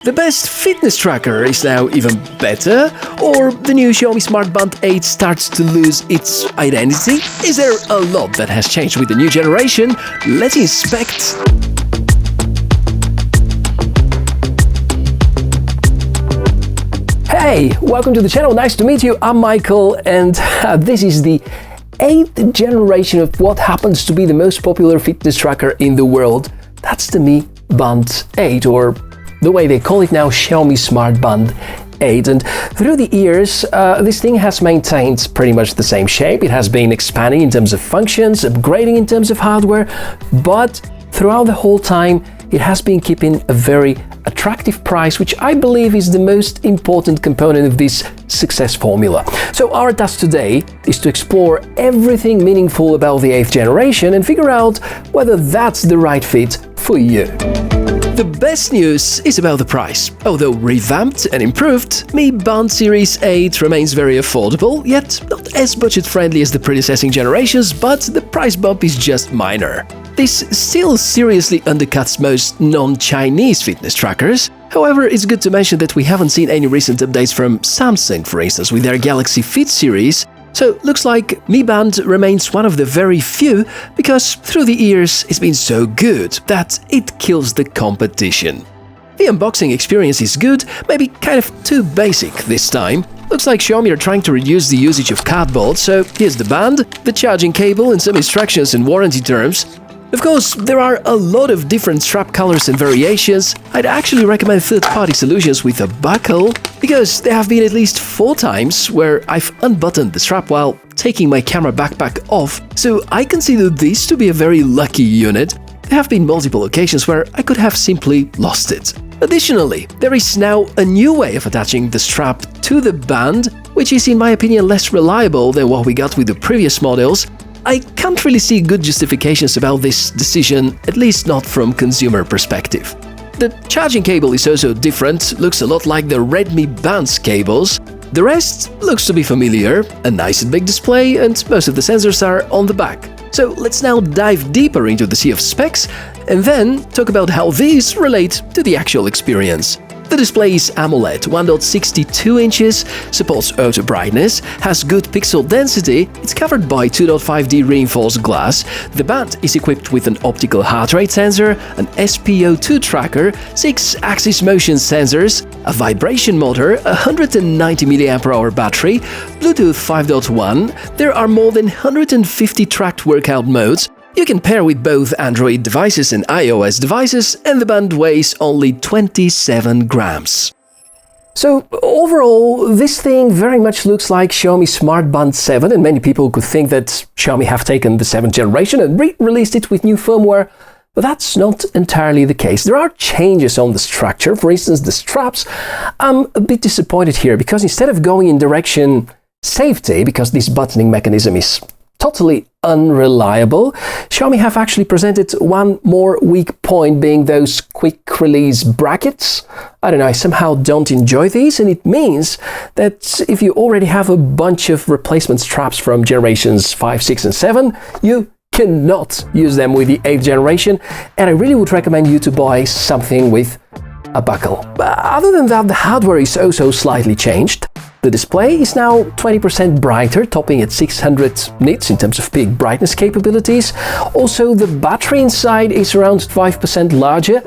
The best fitness tracker is now even better, or the new Xiaomi Smart Band 8 starts to lose its identity? Is there a lot that has changed with the new generation? Let's inspect. Hey, welcome to the channel, nice to meet you, I'm Michael, and this is the 8th generation of what happens to be the most popular fitness tracker in the world. That's the Mi Band 8, or the way they call it now, Xiaomi Smart Band 8. And through the years, this thing has maintained pretty much the same shape. It has been expanding in terms of functions, upgrading in terms of hardware, but throughout the whole time, it has been keeping a very attractive price, which I believe is the most important component of this success formula. So our task today is to explore everything meaningful about the 8th generation and figure out whether that's the right fit for you. The best news is about the price. Although revamped and improved, Mi Band Series 8 remains very affordable, yet not as budget-friendly as the predecessing generations, but the price bump is just minor. This still seriously undercuts most non-Chinese fitness trackers. However, it's good to mention that we haven't seen any recent updates from Samsung, for instance, with their Galaxy Fit series. So looks like Mi Band remains one of the very few because through the years it's been so good that it kills the competition. The unboxing experience is good, maybe kind of too basic this time. Looks like Xiaomi are trying to reduce the usage of cardboard, so here's the band, the charging cable and some instructions and warranty terms. Of course, there are a lot of different strap colors and variations. I'd actually recommend third-party solutions with a buckle, because there have been at least 4 times where I've unbuttoned the strap while taking my camera backpack off, so I consider this to be a very lucky unit. There have been multiple occasions where I could have simply lost it. Additionally, there is now a new way of attaching the strap to the band, which is in my opinion less reliable than what we got with the previous models. I can't really see good justifications about this decision, at least not from consumer perspective. The charging cable is also different, looks a lot like the Redmi Band's cables. The rest looks to be familiar, a nice and big display, and most of the sensors are on the back. So let's now dive deeper into the sea of specs, and then talk about how these relate to the actual experience. The display is AMOLED, 1.62 inches, supports auto brightness, has good pixel density, it's covered by 2.5D reinforced glass, the band is equipped with an optical heart rate sensor, an SpO2 tracker, 6 axis motion sensors, a vibration motor, a 190 mAh battery, Bluetooth 5.1, there are more than 150 tracked workout modes. You can pair with both Android devices and iOS devices, and the band weighs only 27 grams. So overall, this thing very much looks like Xiaomi Smart Band 7, and many people could think that Xiaomi have taken the 7th generation and re-released it with new firmware, but that's not entirely the case. There are changes on the structure, for instance the straps. I'm a bit disappointed here, because instead of going in direction safety, because this buttoning mechanism is totally unreliable, Xiaomi have actually presented one more weak point, being those quick release brackets. I don't know, I somehow don't enjoy these, and it means that if you already have a bunch of replacement straps from generations 5, 6 and 7, you cannot use them with the 8th generation, and I really would recommend you to buy something with a buckle. Other than that, the hardware is also slightly changed. The display is now 20% brighter, topping at 600 nits in terms of peak brightness capabilities. Also, the battery inside is around 5% larger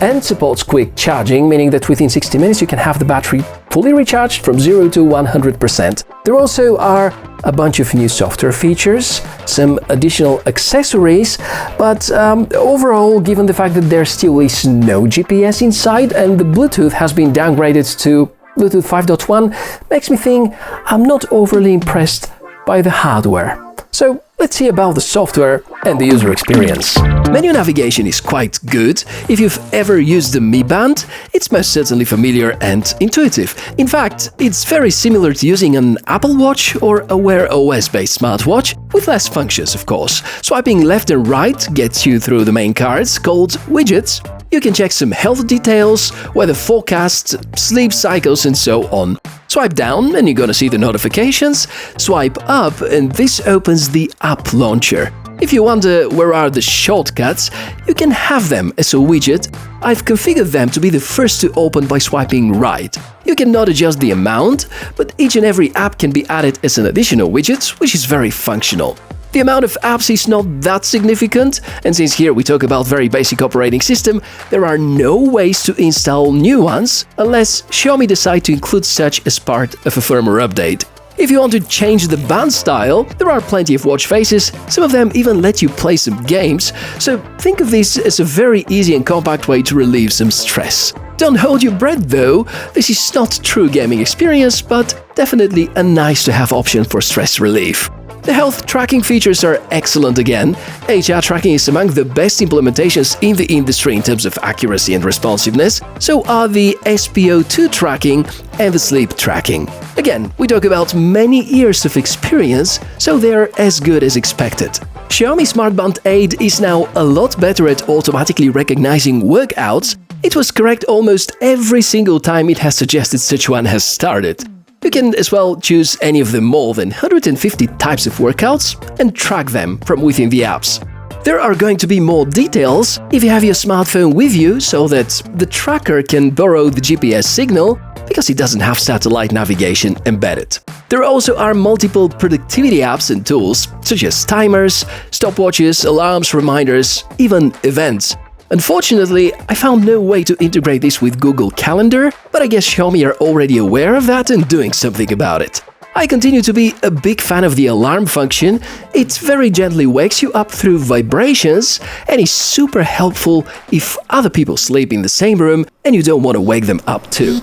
and supports quick charging, meaning that within 60 minutes you can have the battery fully recharged from 0 to 100%. There also are a bunch of new software features, some additional accessories, but overall, given the fact that there still is no GPS inside and the Bluetooth has been downgraded to Bluetooth 5.1, makes me think I'm not overly impressed by the hardware. So let's see about the software and the user experience. Menu navigation is quite good. If you've ever used the Mi Band, it's most certainly familiar and intuitive. In fact, it's very similar to using an Apple Watch or a Wear OS-based smartwatch, with less functions, of course. Swiping left and right gets you through the main cards, called widgets. You can check some health details, weather forecasts, sleep cycles and so on. Swipe down and you're gonna see the notifications. Swipe up and this opens the app launcher. If you wonder where are the shortcuts, you can have them as a widget. I've configured them to be the first to open by swiping right. You cannot adjust the amount, but each and every app can be added as an additional widget, which is very functional. The amount of apps is not that significant, and since here we talk about very basic operating system, there are no ways to install new ones unless Xiaomi decide to include such as part of a firmware update. If you want to change the band style, there are plenty of watch faces, some of them even let you play some games, so think of this as a very easy and compact way to relieve some stress. Don't hold your breath though, this is not true gaming experience, but definitely a nice to have option for stress relief. The health tracking features are excellent again. HR tracking is among the best implementations in the industry in terms of accuracy and responsiveness, so are the SpO2 tracking and the sleep tracking. Again, we talk about many years of experience, so they're as good as expected. Xiaomi Smart Band 8 is now a lot better at automatically recognizing workouts. It was correct almost every single time it has suggested such one has started. You can as well choose any of the more than 150 types of workouts and track them from within the apps. There are going to be more details if you have your smartphone with you so that the tracker can borrow the GPS signal because it doesn't have satellite navigation embedded. There also are multiple productivity apps and tools such as timers, stopwatches, alarms, reminders, even events. Unfortunately, I found no way to integrate this with Google Calendar, but I guess Xiaomi are already aware of that and doing something about it. I continue to be a big fan of the alarm function. It very gently wakes you up through vibrations and is super helpful if other people sleep in the same room and you don't want to wake them up too.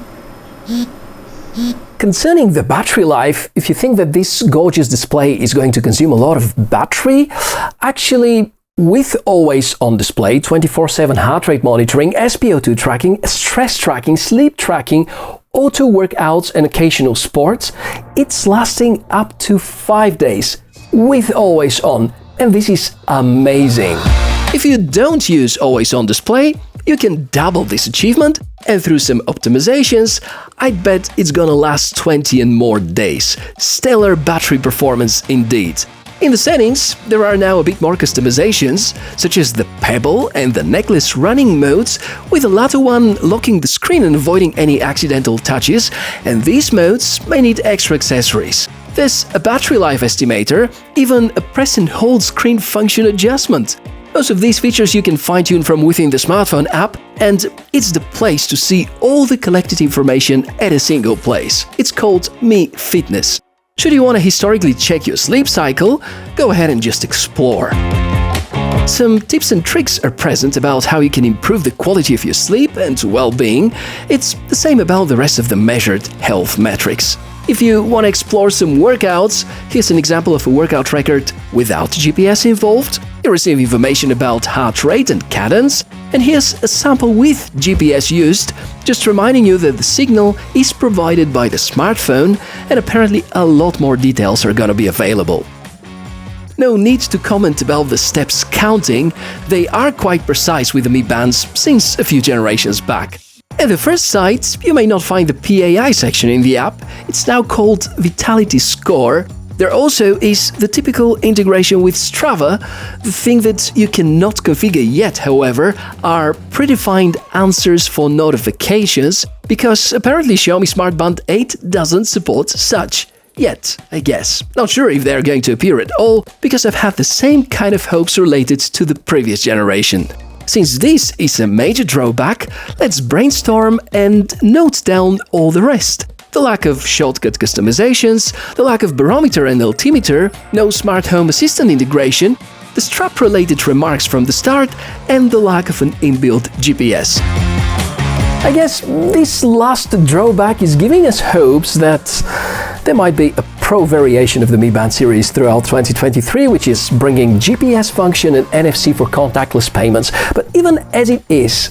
Concerning the battery life, if you think that this gorgeous display is going to consume a lot of battery, actually, with always-on display, 24/7 heart rate monitoring, SpO2 tracking, stress tracking, sleep tracking, auto workouts and occasional sports, it's lasting up to 5 days with always-on, and this is amazing. If you don't use always-on display, you can double this achievement, and through some optimizations, I'd bet it's gonna last 20 and more days. Stellar battery performance indeed. In the settings, there are now a bit more customizations, such as the pebble and the necklace running modes, with the latter one locking the screen and avoiding any accidental touches, and these modes may need extra accessories. There's a battery life estimator, even a press and hold screen function adjustment. Most of these features you can fine-tune from within the smartphone app, and it's the place to see all the collected information at a single place. It's called Mi Fitness. Should you want to historically check your sleep cycle, go ahead and just explore. Some tips and tricks are present about how you can improve the quality of your sleep and well-being. It's the same about the rest of the measured health metrics. If you want to explore some workouts, here's an example of a workout record without GPS involved. You receive information about heart rate and cadence, and here's a sample with GPS used, just reminding you that the signal is provided by the smartphone, and apparently a lot more details are gonna be available. No need to comment about the steps counting, they are quite precise with the Mi Bands since a few generations back. At the first sight, you may not find the PAI section in the app, it's now called Vitality Score. There also is the typical integration with Strava. The thing that you cannot configure yet, however, are predefined answers for notifications, because apparently Xiaomi Smart Band 8 doesn't support such. Yet, I guess. Not sure if they're going to appear at all, because I've had the same kind of hopes related to the previous generation. Since this is a major drawback, let's brainstorm and note down all the rest. The lack of shortcut customizations, the lack of barometer and altimeter, no smart home assistant integration, the strap-related remarks from the start, and the lack of an inbuilt GPS. I guess this last drawback is giving us hopes that there might be a pro variation of the Mi Band series throughout 2023, which is bringing GPS function and NFC for contactless payments. But even as it is,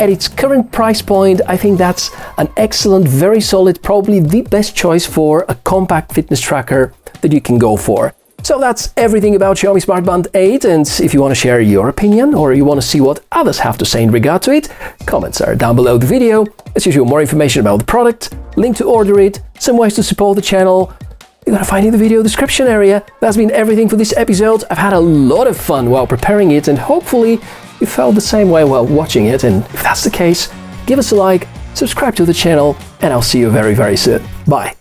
at its current price point, I think that's an excellent, very solid, probably the best choice for a compact fitness tracker that you can go for. So that's everything about Xiaomi Smart Band 8, and if you want to share your opinion or you want to see what others have to say in regard to it, comments are down below the video. As usual, more information about the product, link to order it, some ways to support the channel. you're gonna find in the video description area. That's been everything for this episode. I've had a lot of fun while preparing it, and hopefully you felt the same way while watching it. And if that's the case, give us a like, subscribe to the channel, and I'll see you very, very soon. Bye.